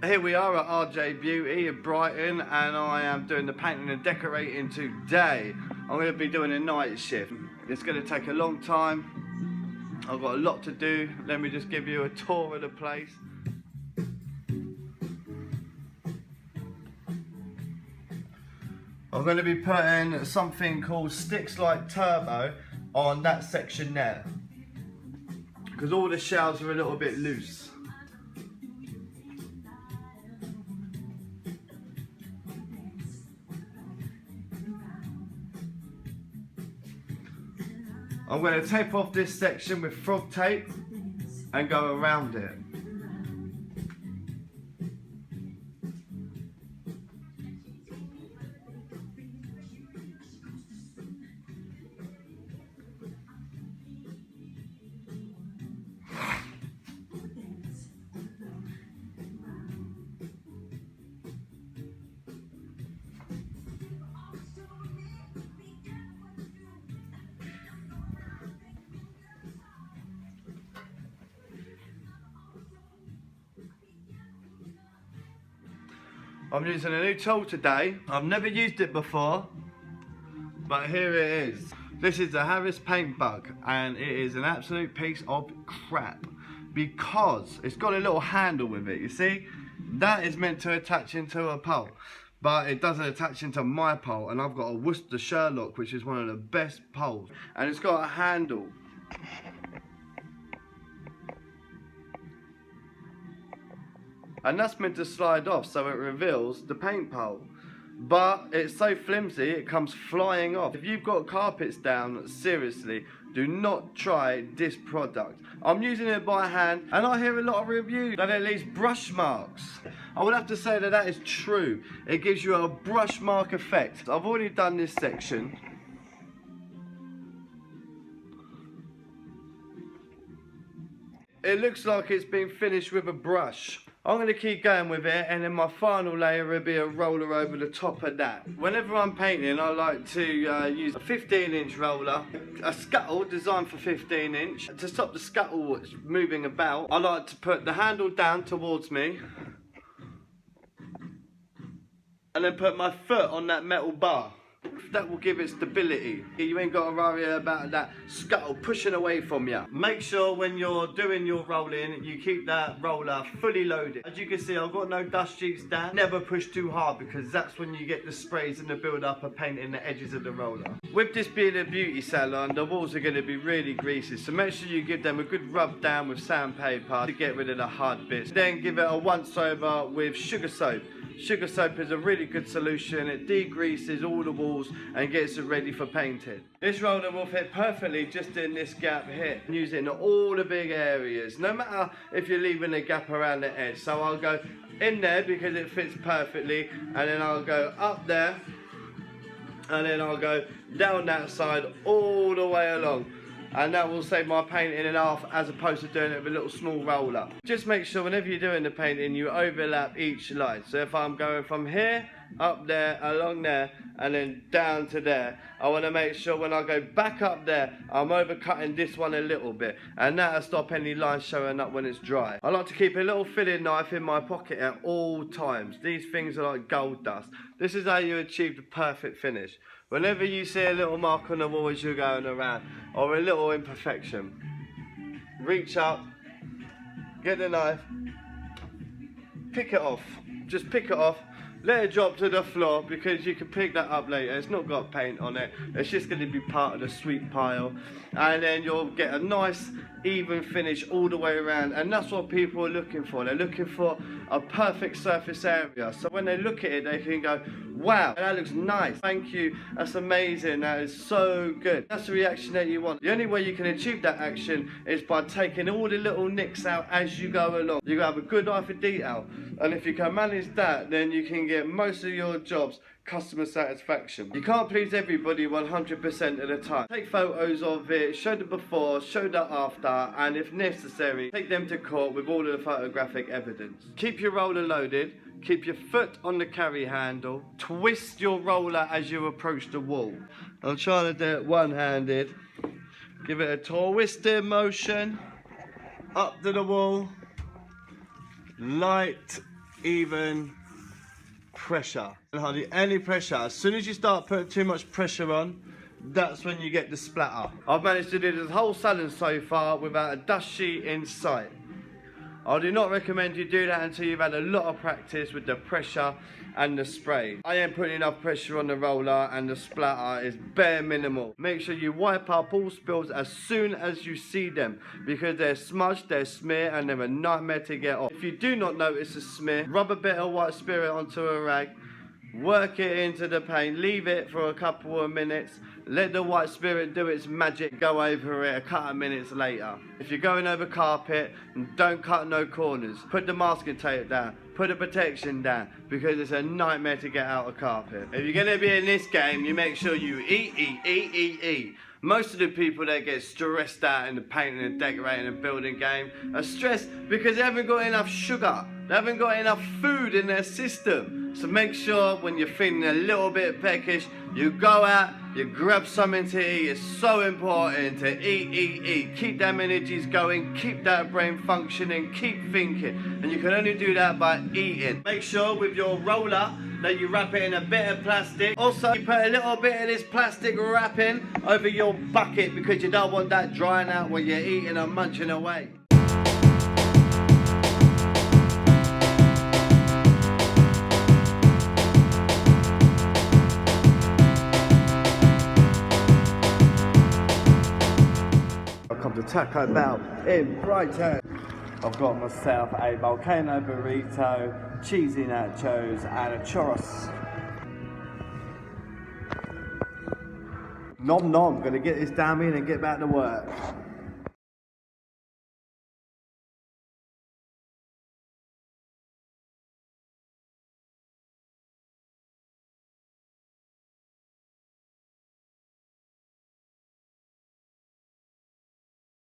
Here we are at RJ Beauty in Brighton, and I am doing the painting and decorating today. I'm going to be doing a night shift. It's going to take a long time. I've got a lot to do. Let me just give you a tour of the place. I'm going to be putting something called Sticks Like Turbo on that section there, because all the shells are a little bit loose. I'm going to tape off this section with frog tape and go around it. I'm using a new tool today. I've never used it before, but here it is. This is the Harris Paint Bug, and it is an absolute piece of crap because it's got a little handle with it, you see? That is meant to attach into a pole, but it doesn't attach into my pole, and I've got a Worcester Sherlock, which is one of the best poles, and it's got a handle. And that's meant to slide off so it reveals the paint pole. But it's so flimsy it comes flying off. If you've got carpets down, seriously, do not try this product. I'm using it by hand and I hear a lot of reviews that it leaves brush marks. I would have to say that that is true. It gives you a brush mark effect. I've already done this section. It looks like it's been finished with a brush. I'm going to keep going with it, and then my final layer will be a roller over the top of that. Whenever I'm painting, I like to use a 15-inch roller, a scuttle designed for 15-inch. To stop the scuttle moving about, I like to put the handle down towards me, and then put my foot on that metal bar. That will give it stability. You ain't got to worry about that scuttle pushing away from you. Make sure when you're doing your rolling, you keep that roller fully loaded. As you can see, I've got no dust sheets down. Never push too hard, because that's when you get the sprays and the build up of paint in the edges of the roller. With this being a beauty salon, the walls are going to be really greasy, so make sure you give them a good rub down with sandpaper to get rid of the hard bits. Then give it a once over with sugar soap. Sugar soap is a really good solution. It degreases all the walls and gets it ready for painting. This roller will fit perfectly just in this gap here. Use it in all the big areas, no matter if you're leaving a gap around the edge. So I'll go in there because it fits perfectly, and then I'll go up there, and then I'll go down that side all the way along. And that will save my painting in half, as opposed to doing it with a little small roller. Just make sure whenever you're doing the painting, you overlap each line. So if I'm going from here, up there, along there, and then down to there, I want to make sure when I go back up there, I'm overcutting this one a little bit, and that'll stop any lines showing up when it's dry. I like to keep a little filling knife in my pocket at all times. These things are like gold dust. This is how you achieve the perfect finish. Whenever you see a little mark on the wall as you're going around, or a little imperfection, reach up, get the knife, pick it off. Just pick it off, let it drop to the floor, because you can pick that up later. It's not got paint on it, it's just going to be part of the sweep pile, and then you'll get a nice even finish all the way around. And that's what people are looking for. They're looking for a perfect surface area, so when they look at it they can go, wow, that looks nice, thank you, that's amazing, that is so good. That's the reaction that you want. The only way you can achieve that action is by taking all the little nicks out as you go along. You have a good eye for detail, and if you can manage that, then you can get most of your jobs customer satisfaction. You can't please everybody 100% of the time. Take photos of it, show the before, show the after, and if necessary, take them to court with all of the photographic evidence. Keep your roller loaded, keep your foot on the carry handle, twist your roller as you approach the wall. I'm trying to do it one-handed. Give it a twisting motion, up to the wall, light even pressure. Hardly any pressure. As soon as you start putting too much pressure on, that's when you get the splatter. I've managed to do this whole salon so far without a dust sheet in sight. I do not recommend you do that until you've had a lot of practice with the pressure and the spray. I ain't putting enough pressure on the roller and the splatter is bare minimal. Make sure you wipe up all spills as soon as you see them because they're smudged, they're smear and they're a nightmare to get off. If you do not notice a smear, rub a bit of white spirit onto a rag, work it into the paint, leave it for a couple of minutes, let the white spirit do its magic, go over it a couple of minutes later. If you're going over carpet, don't cut no corners. Put the masking tape down, put the protection down, because it's a nightmare to get out of carpet. If you're gonna be in this game, you make sure you eat. Most of the people that get stressed out in the painting and decorating and building game are stressed because they haven't got enough sugar. They haven't got enough food in their system. So make sure when you're feeling a little bit peckish, you go out, you grab something to eat. It's so important to eat. Keep them energies going, keep that brain functioning, keep thinking. And you can only do that by eating. Make sure with your roller that you wrap it in a bit of plastic. Also, you put a little bit of this plastic wrapping over your bucket because you don't want that drying out when you're eating and munching away. Welcome to Taco Bell in Brighton. I've got myself a volcano burrito, cheesy nachos and a churros. Nom nom, gonna get this down in and get back to work.